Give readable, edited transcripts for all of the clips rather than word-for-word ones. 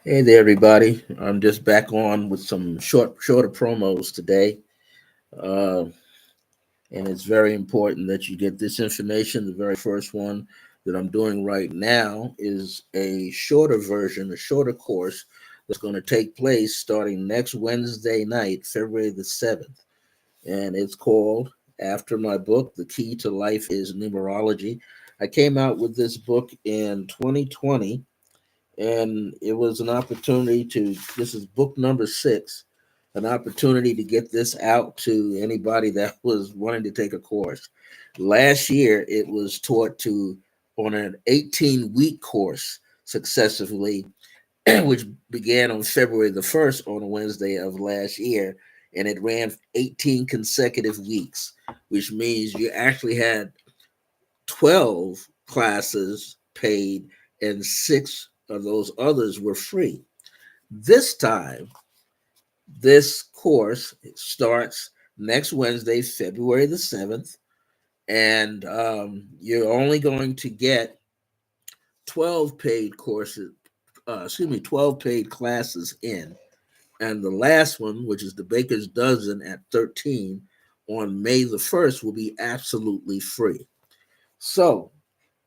Hey there, everybody. I'm just back on with some shorter promos today. Uh, and it's very important that you get this information. The very first one that I'm doing right now is a shorter version, a shorter course that's going to take place starting next Wednesday night, February the 7th. And it's called, after my book, The Key to Life is Numerology. I came out with this book in 2020, and it was an opportunity to, this is book number 6, an opportunity to get this out to anybody that was wanting to take a course. Last year it was taught to on an 18-week course successively, which began on February the 1st on a Wednesday of last year, and it ran 18 consecutive weeks, which means you actually had 12 classes paid and 6 of those others were free. This time, this course starts next Wednesday, February the 7th, and you're only going to get 12 paid courses, 12 paid classes in. And the last one, which is the Baker's Dozen at 13 on May the 1st, will be absolutely free. So,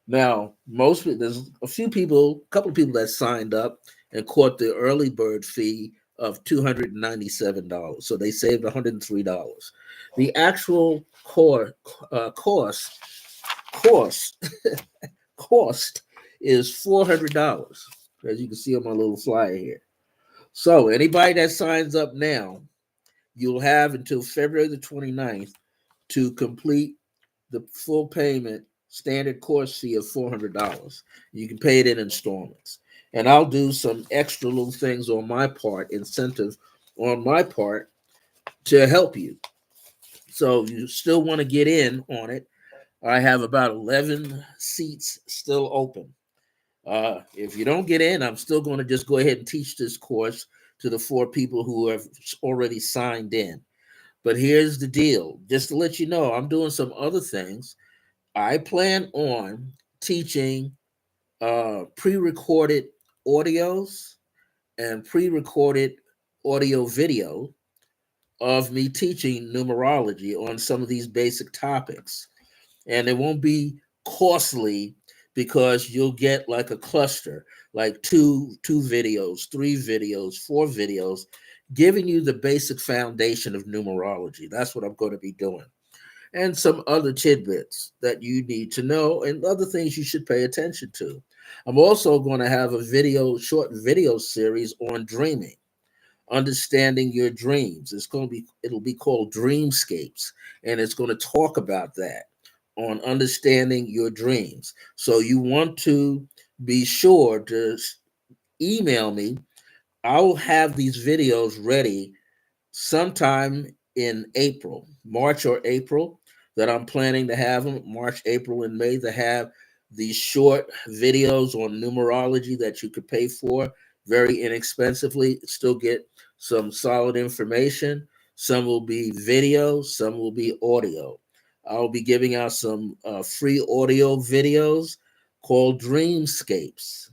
now, there's a few people, a couple of people that signed up and caught the early bird fee of $297. So they saved $103. The actual course cost is $400, as you can see on my little flyer here. So anybody that signs up now, you'll have until February the 29th to complete the full payment standard course fee of $400. You can pay it in installments. And I'll do some extra little things on my part, incentive on my part to help you. So you still want to get in on it. I have about 11 seats still open. If you don't get in, I'm still going to just go ahead and teach this course to the 4 people who have already signed in. But here's the deal, just to let you know, I'm doing some other things. I plan on teaching pre-recorded audios and pre-recorded audio video of me teaching numerology on some of these basic topics. And it won't be costly because you'll get like a cluster, like two videos, 3 videos, 4 videos, giving you the basic foundation of numerology. That's what I'm going to be doing, and some other tidbits that you need to know and other things you should pay attention to. I'm also going to have a short video series on dreaming, understanding your dreams. It'll be called Dreamscapes, and it's going to talk about that on understanding your dreams. So you want to be sure to email me. I'll have these videos ready sometime in April, March or April, that I'm planning to have them, March, April, and May, to have these short videos on numerology that you could pay for very inexpensively, still get some solid information. Some will be video, some will be audio. I'll be giving out some free audio videos called Dreamscapes.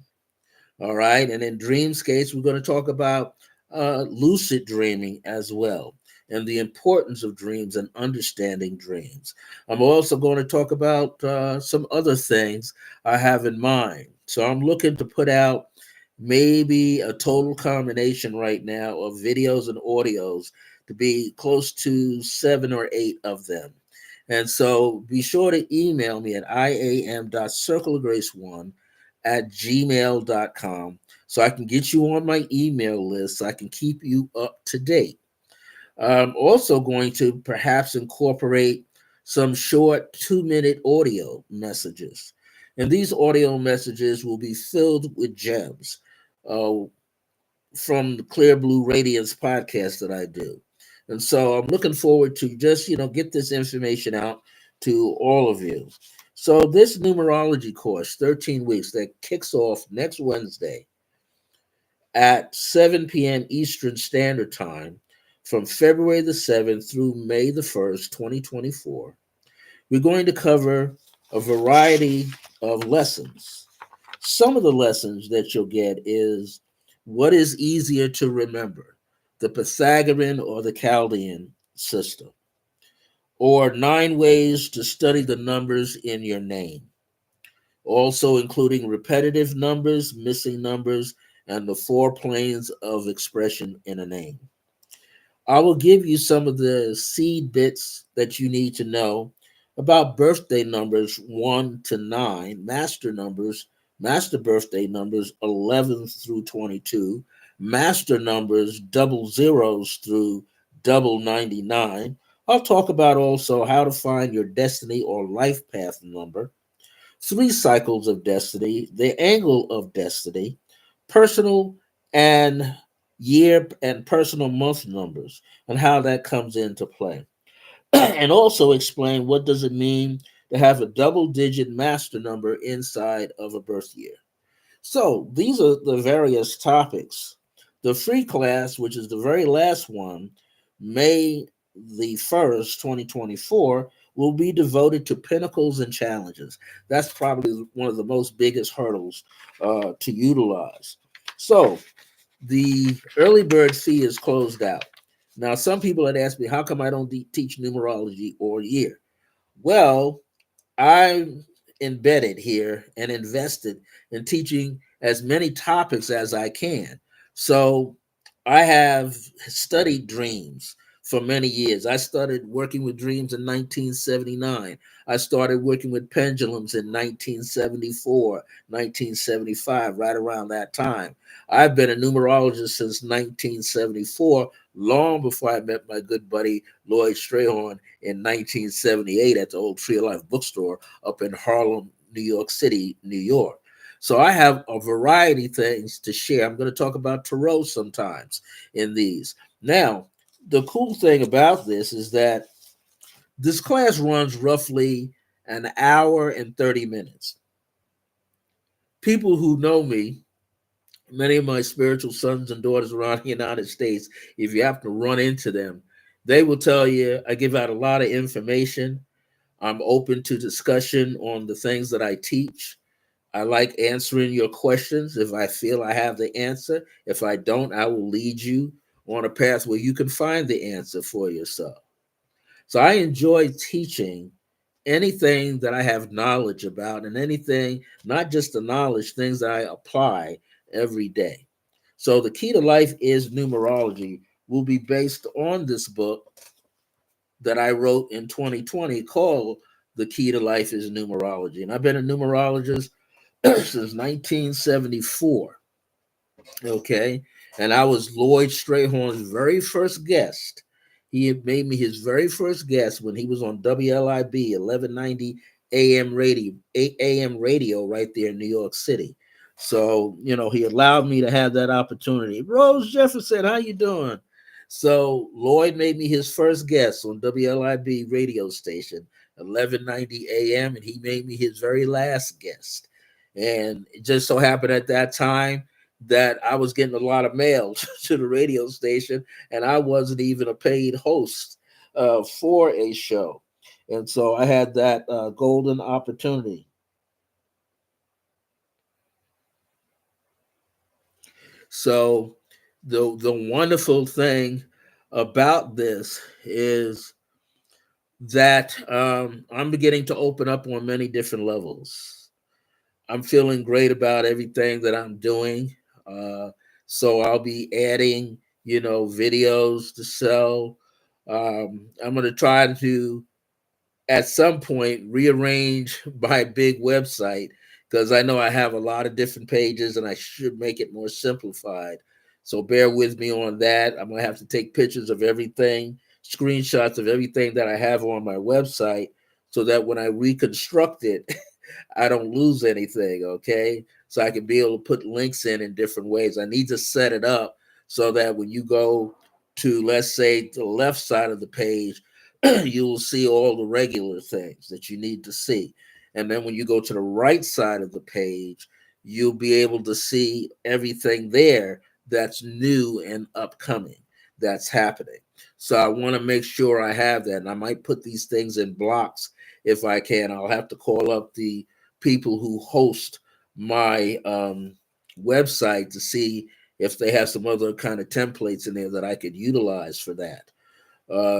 All right. And in Dreamscapes, we're going to talk about lucid dreaming as well, and the importance of dreams and understanding dreams. I'm also going to talk about some other things I have in mind. So I'm looking to put out maybe a total combination right now of videos and audios to be close to 7 or 8 of them. And so be sure to email me at iam.circleofgrace1@gmail.com so I can get you on my email list so I can keep you up to date. I'm also going to perhaps incorporate some short 2-minute audio messages. And these audio messages will be filled with gems uh, from the Clear Blue Radiance podcast that I do. And so I'm looking forward to just, get this information out to all of you. So this numerology course, 13 weeks, that kicks off next Wednesday at 7 p.m. Eastern Standard Time from February the 7th through May the 1st, 2024. We're going to cover a variety of lessons. Some of the lessons that you'll get is What is easier to remember, the Pythagorean or the Chaldean system? Or 9 ways to study the numbers in your name, also including repetitive numbers, missing numbers, and the 4 planes of expression in a name. I will give you some of the seed bits that you need to know about birthday numbers 1 to 9, master birthday numbers 11 through 22, master numbers double zeros through double 99. I'll talk about also how to find your destiny or life path number, 3 cycles of destiny, the angle of destiny, personal and year and personal month numbers, and how that comes into play. And also explain what does it mean to have a double digit master number inside of a birth year. So these are the various topics. The free class, which is the very last one, May the 1st, 2024, will be devoted to pinnacles and challenges. That's probably one of the most biggest hurdles to utilize. So the early bird fee is closed out. Now, some people had asked me, how come I don't teach numerology all year? Well, I'm embedded here and invested in teaching as many topics as I can. So I have studied dreams for many years. I started working with dreams in 1979. I started working with pendulums in 1974, 1975, right around that time. I've been a numerologist since 1974, long before I met my good buddy Lloyd Strayhorn in 1978 at the old Tree of Life bookstore up in Harlem, New York City, New York. So I have a variety of things to share. I'm going to talk about tarot sometimes in these. Now, the cool thing about this is that this class runs roughly an hour and 30 minutes. People who know me, many of my spiritual sons and daughters around the United States, if you have to run into them, they will tell you I give out a lot of information. I'm open to discussion on the things that I teach. I like answering your questions if I feel I have the answer. If I don't, I will lead you on a path where you can find the answer for yourself. So I enjoy teaching anything that I have knowledge about and anything, not just the knowledge, things that I apply every day. So the key to life is numerology will be based on this book that I wrote in 2020 called The Key to Life is Numerology. And I've been a numerologist since 1974. Okay. And I was Lloyd Strayhorn's very first guest. He had made me his very first guest when he was on WLIB 1190 AM radio right there in New York City. So, he allowed me to have that opportunity. Rose Jefferson, how you doing? So Lloyd made me his first guest on WLIB radio station, 1190 AM, and he made me his very last guest. And it just so happened at that time that I was getting a lot of mail to the radio station, and I wasn't even a paid host for a show. And so I had that golden opportunity. So the wonderful thing about this is that I'm beginning to open up on many different levels. I'm feeling great about everything that I'm doing. Uh, so I'll be adding, videos to sell. I'm going to try to, at some point, rearrange my big website because I know I have a lot of different pages and I should make it more simplified. So bear with me on that. I'm going to have to take pictures of everything, screenshots of everything that I have on my website so that when I reconstruct it, I don't lose anything, okay? So I can be able to put links in different ways. I need to set it up so that when you go to, let's say, the left side of the page, you will see all the regular things that you need to see. And then when you go to the right side of the page, you'll be able to see everything there that's new and upcoming that's happening. So I want to make sure I have that. And I might put these things in blocks if I can. I'll have to call up the people who host my website to see if they have some other kind of templates in there that I could utilize for that.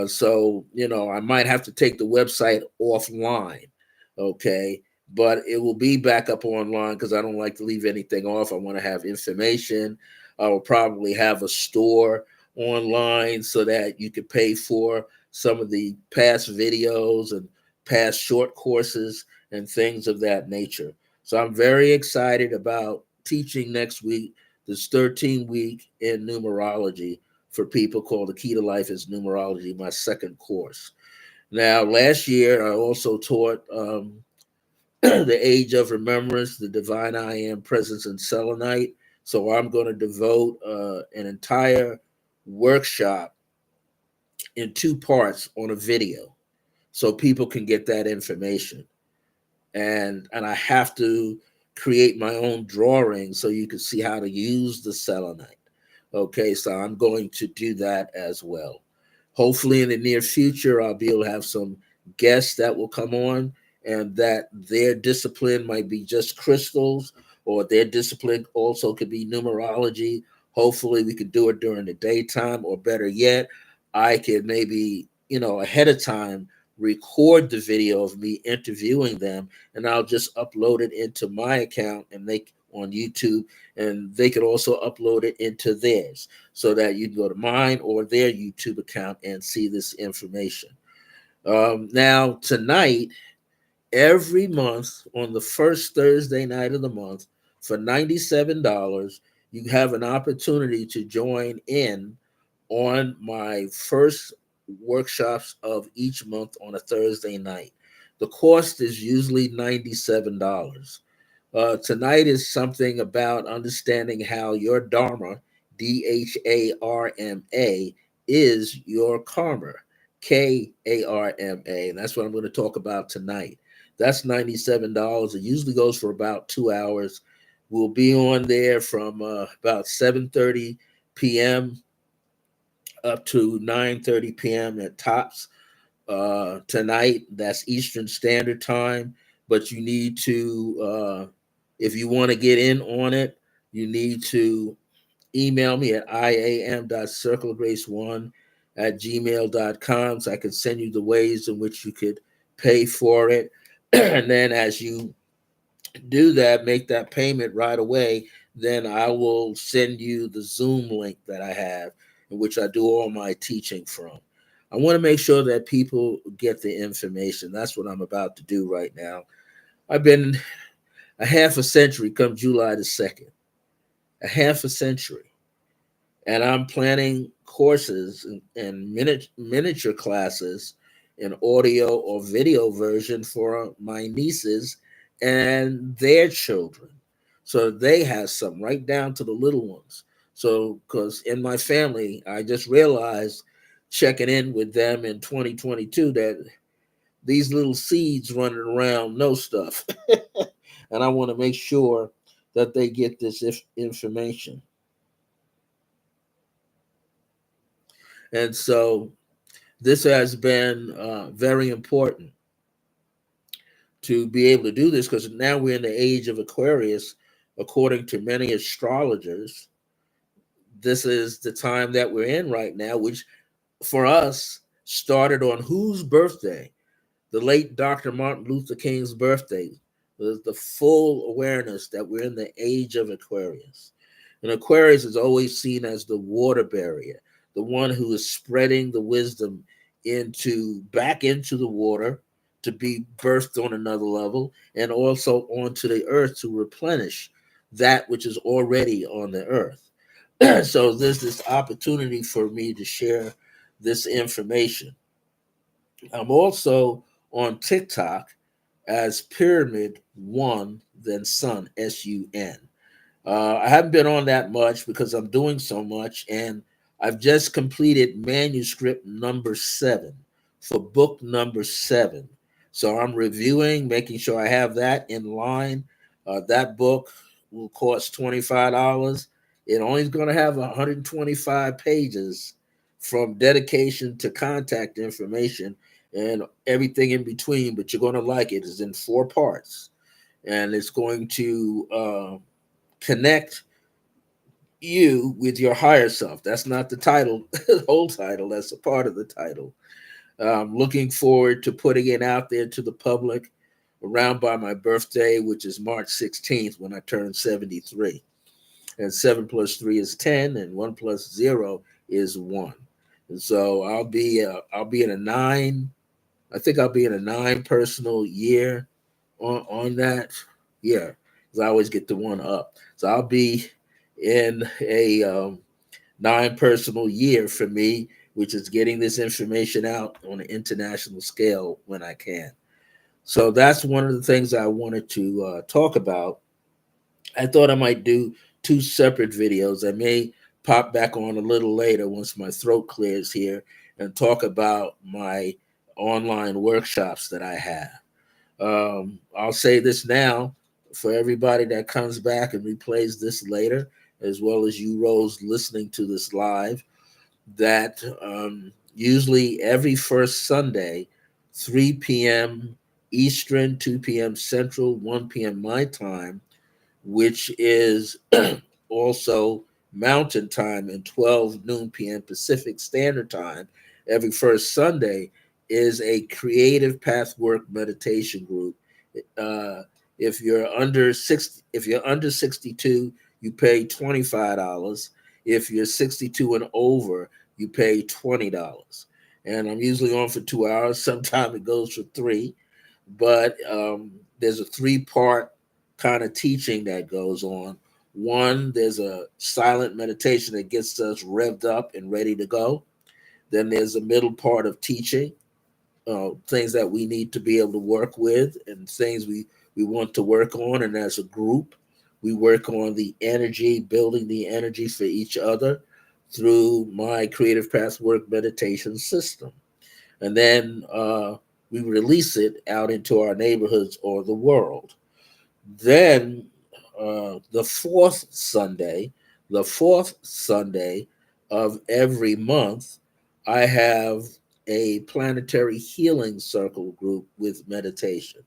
So, I might have to take the website offline, okay? But it will be back up online because I don't like to leave anything off. I want to have information. I will probably have a store online so that you could pay for some of the past videos and past short courses and things of that nature. So I'm very excited about teaching next week, this 13-week in numerology for people, called The Key to Life is Numerology, my second course. Now, last year, I also taught The Age of Remembrance, the Divine I Am Presence and Selenite. So I'm going to devote an entire workshop in two parts on a video so people can get that information. And I have to create my own drawing so you can see how to use the selenite. Okay, so I'm going to do that as well. Hopefully, in the near future, I'll be able to have some guests that will come on, and that their discipline might be just crystals, or their discipline also could be numerology. Hopefully, we could do it during the daytime, or better yet, I could maybe, ahead of time record the video of me interviewing them, and I'll just upload it into my account and they on YouTube, and they could also upload it into theirs so that you can go to mine or their YouTube account and see this information. Now, tonight, every month on the first Thursday night of the month, for $97, you have an opportunity to join in on my first workshops of each month on a Thursday night. The cost is usually $97. Tonight is something about understanding how your Dharma, Dharma, is your karma, Karma. And that's what I'm going to talk about tonight. That's $97. It usually goes for about 2 hours. We'll be on there from about 7:30 p.m. up to 9:30 p.m. at tops tonight. That's Eastern Standard Time. But you need to, if you want to get in on it, you need to email me at iam.circlegrace1@gmail.com so I can send you the ways in which you could pay for it. And then as you do that, make that payment right away, then I will send you the Zoom link that I have in which I do all my teaching from. I want to make sure that people get the information. That's what I'm about to do right now. I've been a half a century come July the 2nd, a half a century. And I'm planning courses and miniature classes in audio or video version for my nieces and their children. So they have some right down to the little ones. So, because in my family, I just realized checking in with them in 2022 that these little seeds running around know stuff. And I want to make sure that they get this information. And so this has been very important to be able to do this because now we're in the age of Aquarius. According to many astrologers, this is the time that we're in right now, which for us started on whose birthday? The late Dr. Martin Luther King's birthday. The full awareness that we're in the age of Aquarius. And Aquarius is always seen as the water barrier, the one who is spreading the wisdom back into the water to be birthed on another level, and also onto the earth to replenish that which is already on the earth. So there's this opportunity for me to share this information. I'm also on TikTok as Pyramid One, then Sun, SUN. I haven't been on that much because I'm doing so much, and I've just completed manuscript number 7 for book number 7. So I'm reviewing, making sure I have that in line. That book will cost $25. It only is going to have 125 pages from dedication to contact information and everything in between, but you're going to like it. It's in 4 parts, and it's going to connect you with your higher self. That's not the title, the whole title. That's a part of the title. Looking forward to putting it out there to the public around by my birthday, which is March 16th when I turn 73. And 7 plus 3 is 10, and 1 plus 0 is 1. And so I'll be in a 9. I think I'll be in a 9 personal year on that. Yeah, because I always get the one up. So I'll be in a 9 personal year for me, which is getting this information out on an international scale when I can. So that's one of the things I wanted to talk about. I thought I might do 2 separate videos. I may pop back on a little later once my throat clears here and talk about my online workshops that I have. I'll say this now for everybody that comes back and replays this later, as well as you, Rose, listening to this live, that usually every first Sunday, 3 p.m. Eastern, 2 p.m. Central, 1 p.m. my time, which is also Mountain Time and 12 noon p.m. Pacific Standard Time, every first Sunday, is a creative pathwork meditation group. Uh, if you're under 62, you pay $25. If you're 62 and over, you pay $20. And I'm usually on for 2 hours. Sometimes it goes for three, but there's a three-part kind of teaching that goes on. One, there's a silent meditation that gets us revved up and ready to go. Then there's a middle part of teaching, things that we need to be able to work with and things we want to work on. And as a group, we work on the energy, building the energy for each other through my creative pathwork meditation system. And then we release it out into our neighborhoods or the world. Then the fourth Sunday of every month, I have a planetary healing circle group with meditation.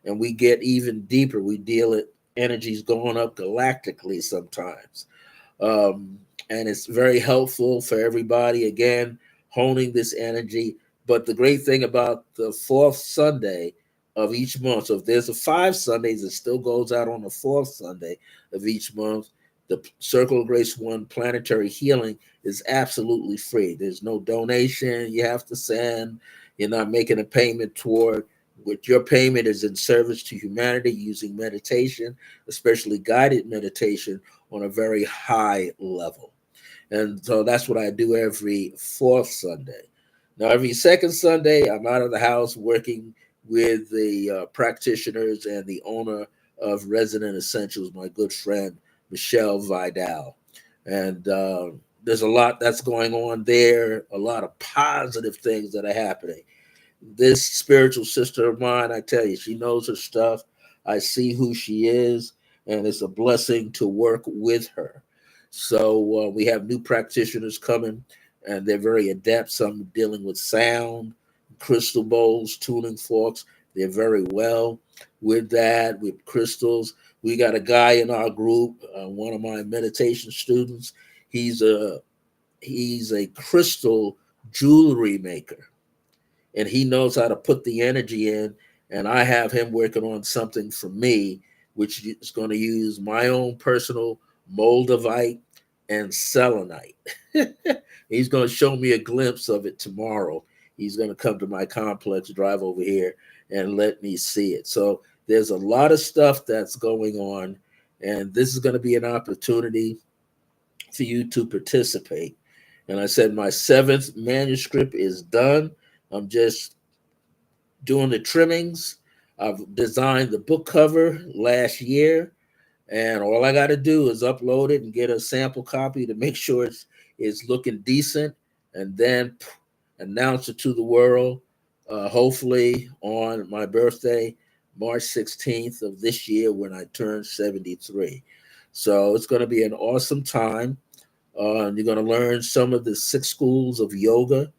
And we get even deeper. We deal with energies going up galactically sometimes. And it's very helpful for everybody, again, honing this energy. But the great thing about the fourth Sunday of each month, so if there's a 5 Sundays, it still goes out on the fourth Sunday of each month. The Circle of Grace One Planetary Healing is absolutely free. There's no donation you have to send. You're not making a payment toward. What your payment is in service to humanity using meditation, especially guided meditation, on a very high level. And so that's what I do every fourth Sunday. Now, every second Sunday, I'm out of the house working with the practitioners and the owner of Resident Essentials, my good friend, Michelle Vidal. And there's a lot that's going on there, a lot of positive things that are happening. This spiritual sister of mine, I tell you, she knows her stuff. I see who she is, and it's a blessing to work with her. So we have new practitioners coming, and they're very adept. Some dealing with sound, crystal bowls, tuning forks. They're very well with that, with crystals. We got a guy in our group, one of my meditation students. He's a he's a crystal jewelry maker, and he knows how to put the energy in. And I have him working on something for me, which is going to use my own personal moldavite and selenite. He's going to show me a glimpse of it tomorrow. He's going to come to my complex, drive over here, and let me see it. So there's a lot of stuff that's going on, and this is going to be an opportunity for you to participate. And I said my 7th manuscript is done. I'm just doing the trimmings. I've designed the book cover last year, and all I got to do is upload it and get a sample copy to make sure it's looking decent, and then announce it to the world. Hopefully on my birthday, March 16th of this year, when I turn 73. So it's going to be an awesome time. You're going to learn some of the 6 schools of yoga,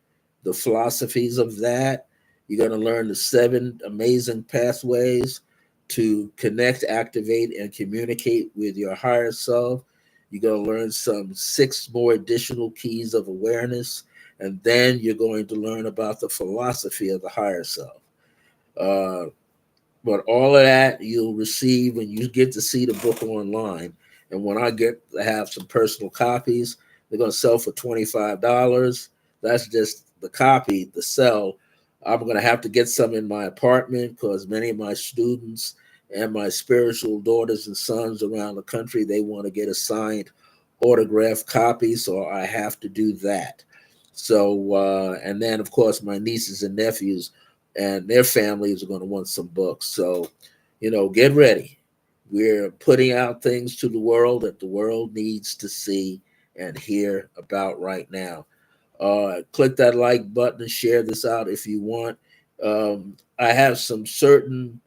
the philosophies of that. You're going to learn the 7 amazing pathways to connect, activate, and communicate with your higher self. You're going to learn some 6 more additional keys of awareness, and then you're going to learn about the philosophy of the higher self. Uh, but all of that you'll receive when you get to see the book online. And when I get to have some personal copies, they're going to sell for $25. That's just the copy, the sell. I'm going to have to get some in my apartment because many of my students and my spiritual daughters and sons around the country, they want to get a signed autographed copy. So I have to do that. So, and then of course, my nieces and nephews and their families are going to want some books. So, get ready. We're putting out things to the world that the world needs to see and hear about right now. Click that like button and share this out if you want. I have some certain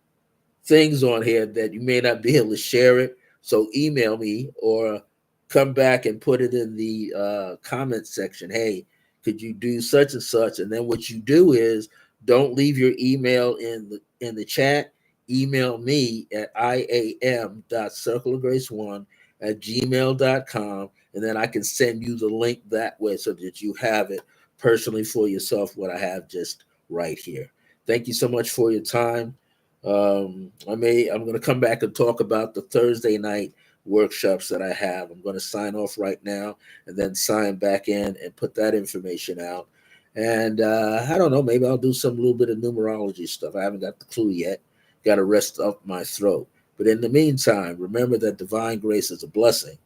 things on here that you may not be able to share it. So email me or come back and put it in the comment section. Hey, could you do such and such? And then what you do is don't leave your email in the chat. Email me at iam.circleofgrace1 at gmail.com. And then I can send you the link that way so that you have it personally for yourself, what I have just right here. Thank you so much for your time. I'm going to come back and talk about the Thursday night workshops that I have. I'm going to sign off right now and then sign back in and put that information out. And I don't know, maybe I'll do some little bit of numerology stuff. I haven't got the clue yet. Got to rest up my throat. But in the meantime, remember that divine grace is a blessing.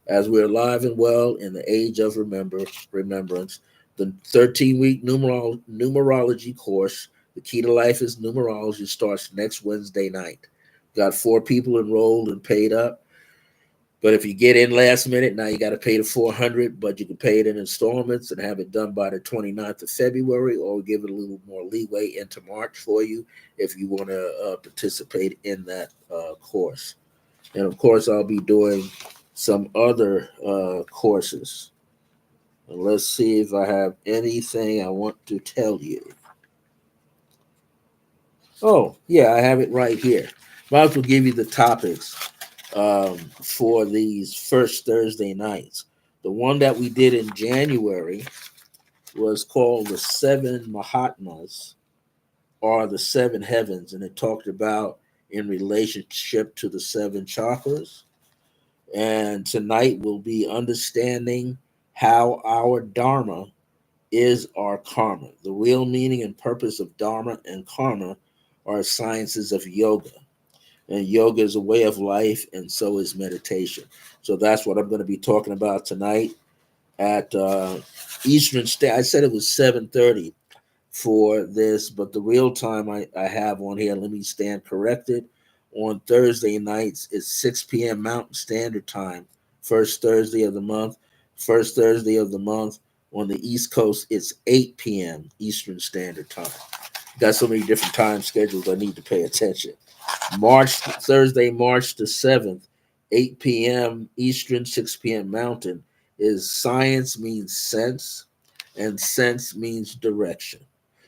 As we're alive and well in the age of remembrance, the 13-week numerology course, The Key to Life is Numerology, starts next Wednesday night. Got 4 people enrolled and paid up. But if you get in last minute, now you got to pay the $400, but you can pay it in installments and have it done by the 29th of February, or give it a little more leeway into March for you if you want to participate in that course. And of course, I'll be doing some other courses. And let's see if I have anything I want to tell you. Oh, yeah, I have it right here. Might as well give you the topics for these first Thursday nights. The one that we did in January was called The Seven Mahatmas, or the Seven Heavens, and it talked about in relationship to the 7 chakras. And tonight we'll be understanding how our Dharma is our karma. The real meaning and purpose of Dharma and karma are sciences of yoga. And yoga is a way of life, and so is meditation. So that's what I'm going to be talking about tonight at Eastern Standard. I said it was 7:30 for this, but the real time I have on here, let me stand corrected. On Thursday nights, it's 6 p.m. Mountain Standard Time. First Thursday of the month. First Thursday of the month on the East Coast, it's 8 p.m. Eastern Standard Time. Got so many different time schedules, I need to pay attention. Thursday, March the 7th, 8 p.m. Eastern, 6 p.m. Mountain, is Science Means Sense, and Sense means Direction.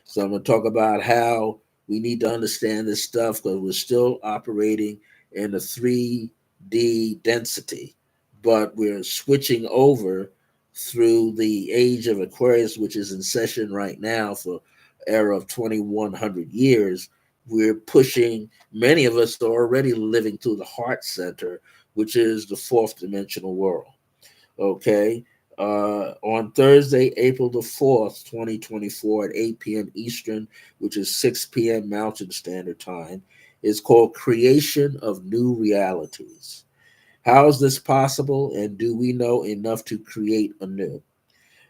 So I'm going to talk about how we need to understand this stuff because we're still operating in a 3D density, but we're switching over through the age of Aquarius, which is in session right now for era of 2100 years. We're pushing, many of us are already living through the heart center, which is the fourth dimensional world. Okay. On Thursday, April the 4th, 2024, at 8 p.m. Eastern, which is 6 p.m. Mountain Standard Time, is called Creation of New Realities. How is this possible, and do we know enough to create anew?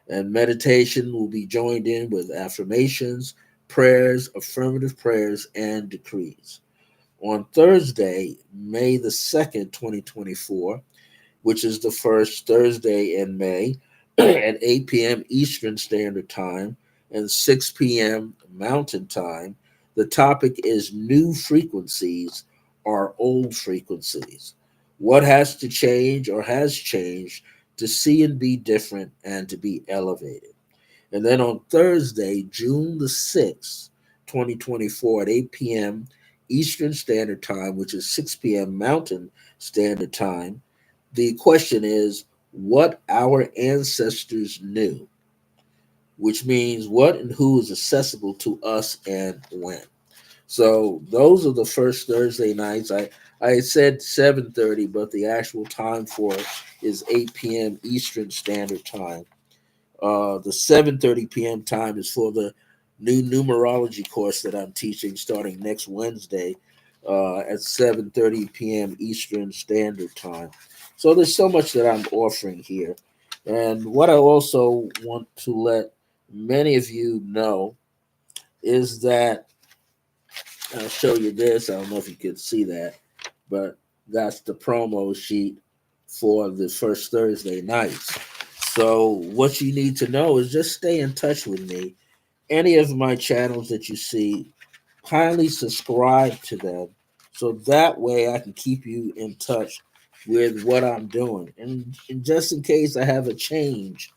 And meditation will be joined in with affirmations, prayers, affirmative prayers, and decrees. On Thursday, May the 2nd, 2024, which is the first Thursday in May, at 8 p.m. Eastern Standard Time and 6 p.m. Mountain Time. The topic is new frequencies or old frequencies. What has to change or has changed to see and be different and to be elevated? And then on Thursday, June the 6th, 2024, at 8 p.m. Eastern Standard Time, which is 6 p.m. Mountain Standard Time, the question is, what our ancestors knew, which means what and who is accessible to us and when. So those are the first Thursday nights. I said 7:30, but the actual time for it is 8 p.m. Eastern Standard Time. The 7:30 p.m. time is for the new numerology course that I'm teaching starting next Wednesday at 7:30 p.m. Eastern Standard Time. So there's so much that I'm offering here. And what I also want to let many of you know is that I'll show you this. I don't know if you can see that, but that's the promo sheet for the first Thursday nights. So what you need to know is just stay in touch with me. Any of my channels that you see, kindly subscribe to them so that way I can keep you in touch with what I'm doing. And just in case I have a change,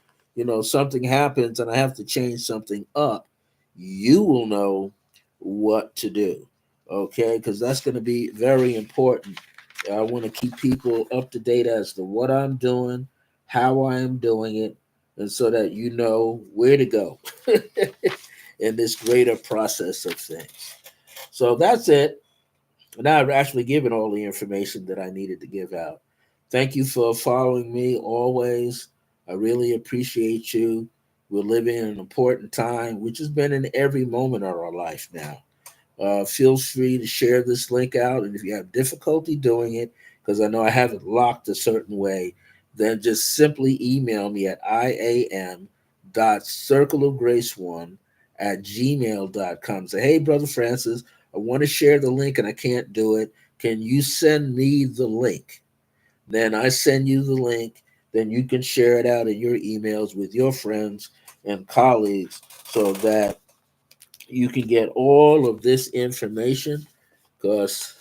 something happens and I have to change something up, you will know what to do. Okay, because that's going to be very important. I want to keep people up to date as to what I'm doing, how I am doing it, and so that you know where to go in this greater process of things. So that's it. Now I've actually given all the information that I needed to give out. Thank you for following me always. I really appreciate you. We're living in an important time, which has been in every moment of our life now. Feel free to share this link out. And if you have difficulty doing it, because I know I have it locked a certain way, then just simply email me at iam.circleofgrace1 at gmail.com. Say, hey, Brother Francis, I want to share the link and I can't do it. Can you send me the link? Then I send you the link. Then you can share it out in your emails with your friends and colleagues so that you can get all of this information because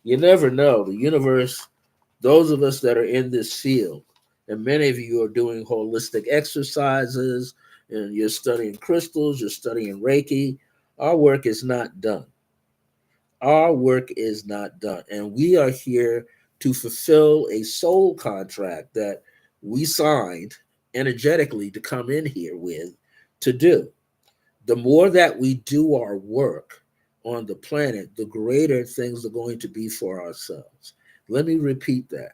you never know. The universe, those of us that are in this field, and many of you are doing holistic exercises and you're studying crystals, you're studying Reiki, our work is not done. Our work is not done. And we are here to fulfill a soul contract that we signed energetically to come in here with to do. The more that we do our work on the planet, the greater things are going to be for ourselves. Let me repeat that.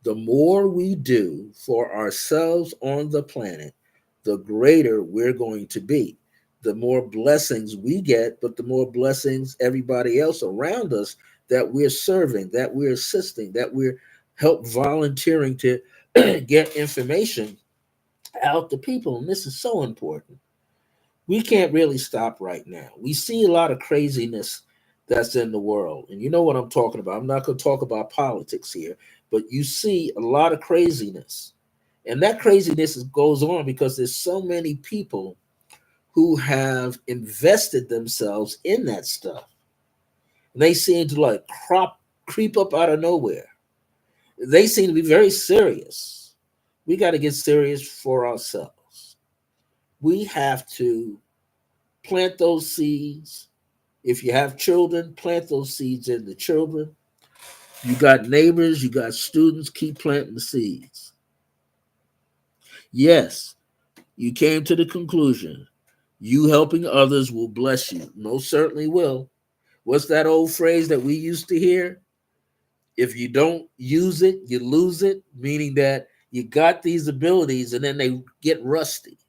The more we do for ourselves on the planet, the greater we're going to be. The more blessings we get, but the more blessings everybody else around us that we're serving, that we're assisting, that we're help volunteering to get information out to people. And this is so important. We can't really stop right now. We see a lot of craziness that's in the world. And you know what I'm talking about. I'm not going to talk about politics here, but you see a lot of craziness. And that craziness goes on because there's so many people who have invested themselves in that stuff. And they seem to like creep up out of nowhere. They seem to be very serious. We got to get serious for ourselves. We have to plant those seeds. If you have children, plant those seeds in the children. You got neighbors, you got students, keep planting the seeds. Yes, you came to the conclusion. You helping others will bless you. Most certainly will. What's that old phrase that we used to hear? If you don't use it, you lose it, meaning that you got these abilities and then they get rusty.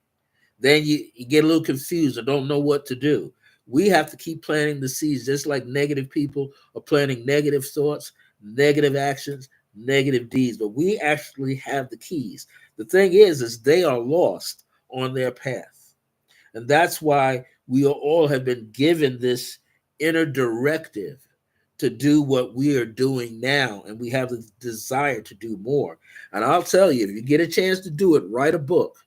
Then you get a little confused or don't know what to do. We have to keep planting the seeds, just like negative people are planting negative thoughts, negative actions, negative deeds. But we actually have the keys. The thing is they are lost on their path. And that's why we all have been given this inner directive to do what we are doing now. And we have the desire to do more. And I'll tell you, if you get a chance to do it, write a book.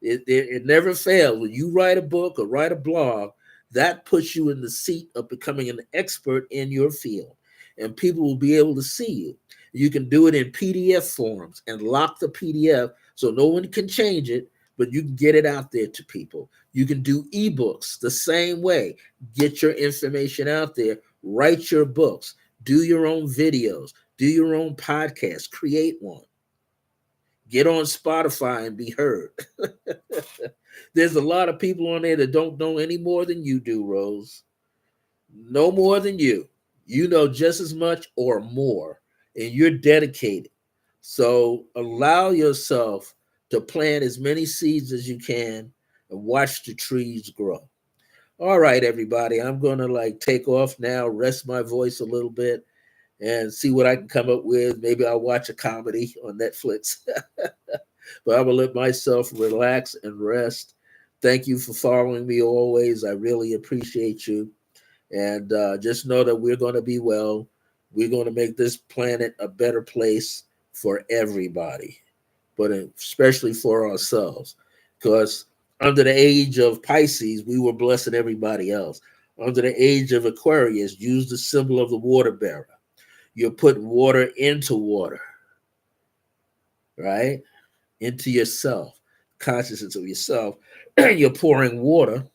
It never fails. When you write a book or write a blog, that puts you in the seat of becoming an expert in your field. And people will be able to see you. You can do it in PDF forms and lock the PDF so no one can change it, but you can get it out there to people. You can do ebooks the same way. Get your information out there. Write your books. Do your own videos. Do your own podcast. Create one. Get on Spotify and be heard. There's a lot of people on there that don't know any more than you do, Rose. No more than you. You know just as much or more, and you're dedicated. So allow yourself to plant as many seeds as you can and watch the trees grow. All right, everybody, I'm going to like take off now, rest my voice a little bit, and see what I can come up with. Maybe I'll watch a comedy on Netflix. But I'm going to let myself relax and rest. Thank you for following me always. I really appreciate you. And just know that we're going to be well. We're going to make this planet a better place for everybody, but especially for ourselves. Because under the age of Pisces, we were blessing everybody else. Under the age of Aquarius, use the symbol of the water bearer. You're putting water into water, right? Into yourself, consciousness of yourself. You're pouring water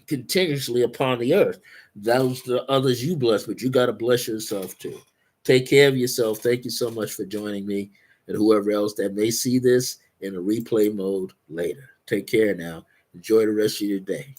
continuously upon the earth. Those are the others you bless, but you got to bless yourself too. Take care of yourself. Thank you so much for joining me and whoever else that may see this in a replay mode later. Take care now. Enjoy the rest of your day.